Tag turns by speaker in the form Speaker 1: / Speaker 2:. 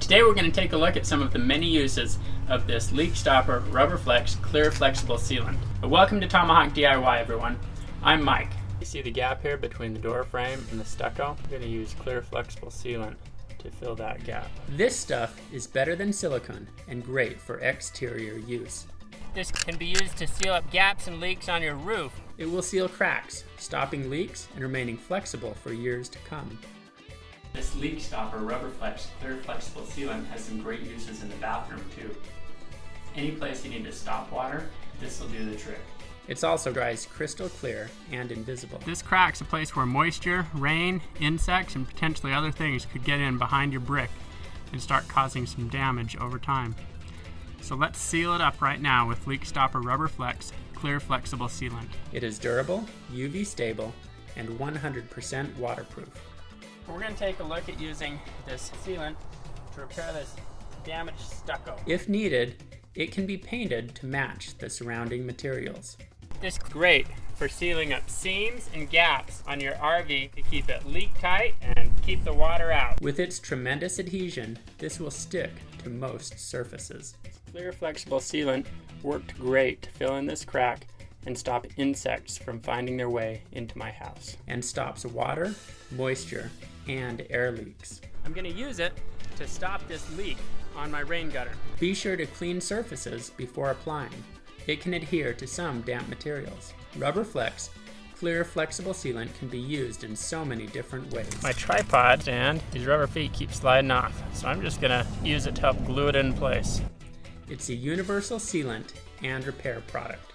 Speaker 1: Today we're going to take a look at some of the many uses of this leak stopper RubberFlex clear flexible sealant. Welcome to Tomahawk DIY, everyone. I'm Mike. You see the gap here between the door frame and the stucco? I'm going to use clear flexible sealant to fill that gap. This stuff is better than silicone and great for exterior use.
Speaker 2: This can be used to seal up gaps and leaks on your roof.
Speaker 1: It will seal cracks, stopping leaks and remaining flexible for years to come. This leak stopper RubberFlex clear flexible sealant has some great uses in the bathroom too. Any place you need to stop water, this will do the trick. It's also dries crystal clear and invisible. This crack's a place where moisture, rain, insects, and potentially other things could get in behind your brick and start causing some damage over time. So let's seal it up right now with leak stopper RubberFlex clear flexible sealant. It is durable, UV stable, and 100% waterproof. We're going to take a look at using this sealant to repair this damaged stucco. If needed, it can be painted to match the surrounding materials. This is great for sealing up seams and gaps on your RV to keep it leak tight and keep the water out. With its tremendous adhesion, this will stick to most surfaces. This clear flexible sealant worked great to fill in this crack and stop insects from finding their way into my house. And stops water, moisture, and air leaks. I'm going to use it to stop this leak on my rain gutter. Be sure to clean surfaces before applying. It can adhere to some damp materials. RubberFlex clear flexible sealant can be used in so many different ways. My tripod stand, these rubber feet keep sliding off, so I'm just going to use it to help glue it in place. It's a universal sealant and repair product.